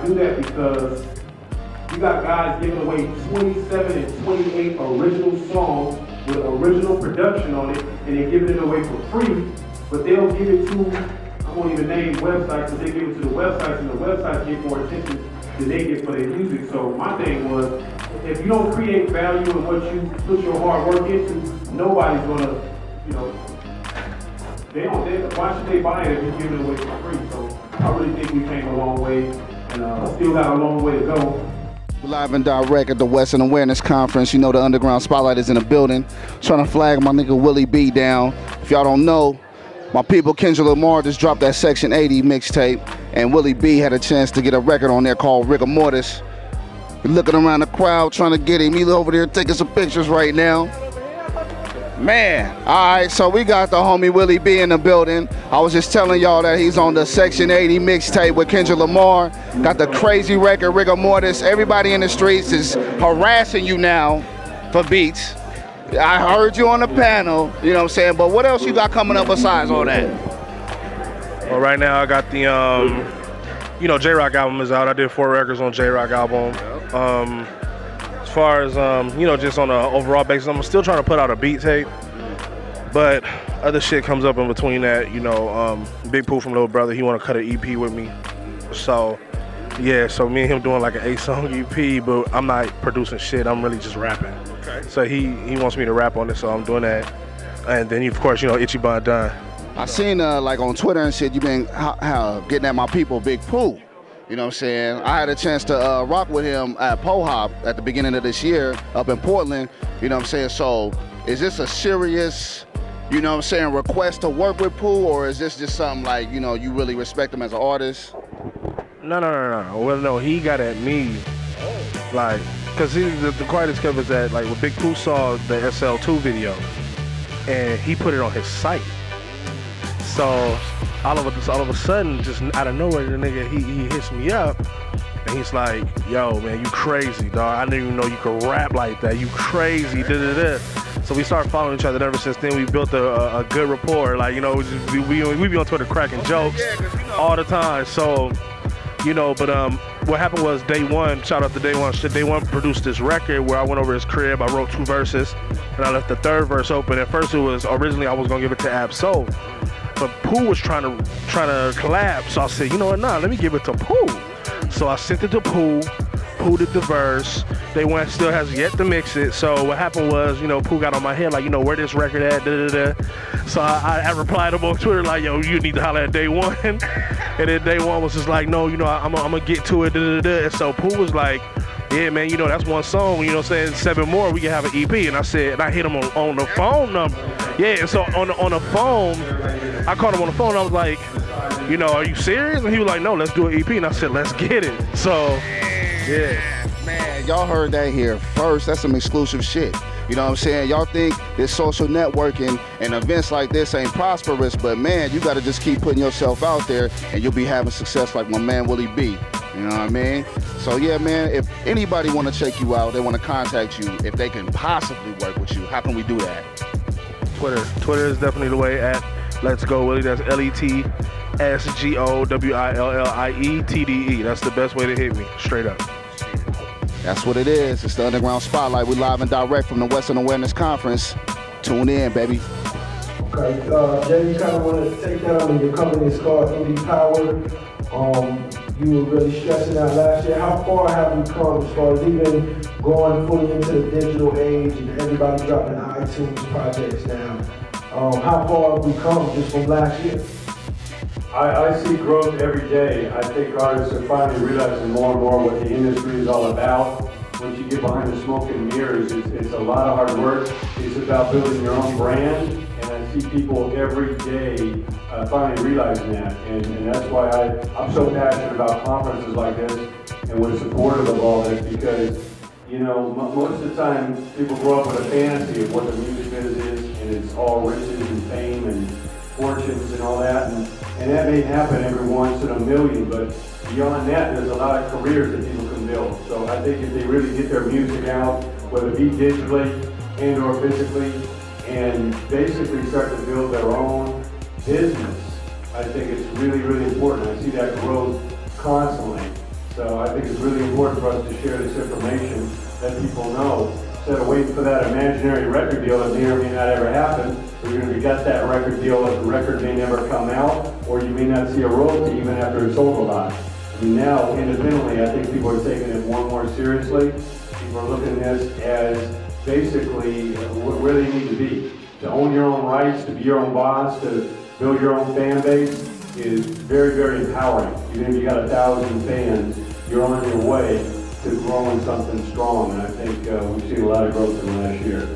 I do that because you got guys giving away 27 and 28 original songs with original production on it, and they're giving it away for free, but they'll give it to, I won't even name websites, but they give it to the websites, and the websites get more attention than they get for their music. So my thing was, if you don't create value in what you put your hard work into, nobody's gonna, you know, why should they buy it if you're giving it away for free? So I really think we came a long way, and still got a long way to go. Live and direct at the Western Awareness Conference. You know the Underground Spotlight is in the building. Trying to flag my nigga Willie B down. If y'all don't know, my people Kendrick Lamar just dropped that Section 80 mixtape, and Willie B had a chance to get a record on there called Rigor Mortis. He's looking around the crowd trying to get him. He's over there taking some pictures right now. Man, all right, so we got the homie Willie B in the building. I was just telling y'all that he's on the Section 80 mixtape with Kendrick Lamar. Got the crazy record, Rigor Mortis. Everybody in the streets is harassing you now for beats. I heard you on the panel, you know what I'm saying, but what else you got coming up besides all that? Well, right now I got the, you know, J-Rock album is out. I did 4 records on J-Rock album. As far as, you know, just on an overall basis, I'm still trying to put out a beat tape, but other shit comes up in between that, you know. Big Pooh from Little Brother, he want to cut an EP with me. So, yeah, so me and him doing like an 8-song EP, but I'm not producing shit, I'm really just rapping. Okay. So he wants me to rap on it, so I'm doing that. And then, of course, you know, Itchy Bun Done. I seen, like, on Twitter and shit, you been getting at my people, Big Pooh. You know what I'm saying? I had a chance to rock with him at Po-Hop at the beginning of this year up in Portland. You know what I'm saying? So is this a serious, you know what I'm saying, request to work with Pooh, or is this just something like, you know, you really respect him as an artist? No. Well, no, he got at me. Like, because the quietest cover is that, like, when Big Pooh saw the SL2 video, and he put it on his site. So all of a sudden, just out of nowhere, the nigga, he hits me up, and he's like, yo, man, you crazy, dog. I didn't even know you could rap like that. You crazy, da-da-da. So we started following each other. Ever since then, we built a good rapport. Like, you know, we be on Twitter cracking jokes all the time. So, you know, but what happened was Day One, shout out to Day One. Day One produced this record where I went over his crib. I wrote 2 verses, and I left the 3rd verse open. At first, originally I was gonna give it to Ab-Soul. But Pooh was trying to collab, so I said, you know what, nah, let me give it to Pooh. So I sent it to Pooh. Pooh did the verse. Day One still has yet to mix it. So what happened was, you know, Pooh got on my head like, you know, where this record at, da-da-da. So I replied to him on Twitter like, yo, you need to holler at Day One. And then Day One was just like, no, you know, I'm gonna get to it, da-da-da. And so Pooh was like, yeah, man, you know, that's 1 song, you know what I'm saying, 7 more, we can have an EP. And I said, and I hit him on the phone number. Yeah, and so on the phone, I called him on the phone, I was like, you know, are you serious? And he was like, no, let's do an EP. And I said, let's get it. So, yeah. Man, y'all heard that here first. That's some exclusive shit. You know what I'm saying? Y'all think this social networking and events like this ain't prosperous, but man, you gotta just keep putting yourself out there and you'll be having success like my man Willie B. You know what I mean? So yeah, man, if anybody wanna check you out, they wanna contact you, if they can possibly work with you, how can we do that? Twitter is definitely the way at Let's Go Willie. That's LETSGOWILLIETDE. That's the best way to hit me, straight up. That's what it is. It's the Underground Spotlight. We live and direct from the Western Awareness Conference. Tune in, baby. Okay, Jay, you kind of want to take that on. Your company is called Indie Power. You were really stressing out last year. How far have we come as far as even going fully into the digital age and everybody dropping iTunes projects now? How far have we come just from last year? I see growth every day. I think artists are finally realizing more and more what the industry is all about. Once you get behind the smoke and mirrors, it's a lot of hard work. It's about building your own brand, and I see people every day finally realizing that. And that's why I'm so passionate about conferences like this, and we're supportive of all this, because, you know, most of the time people grow up with a fantasy of what the music biz is, and it's all riches and fame and fortunes and all that. And that may happen every once in a million, but beyond that, there's a lot of careers that people can build. So I think if they really get their music out, whether it be digitally and or physically, and basically start to build their own business, I think it's really, really important. I see that growth constantly. So I think it's really important for us to share this information, let people know, instead of waiting for that imaginary record deal that may or may not ever happen. We're going to get that record deal, the record may never come out, or you may not see a royalty even after it's sold a lot. I mean, now, independently, I think people are taking it more and more seriously. People are looking at this as basically where they need to be. To own your own rights, to be your own boss, to build your own fan base is very, very empowering. Even if you got 1,000 fans, you're on your way to growing something strong, and I think we've seen a lot of growth in the last year.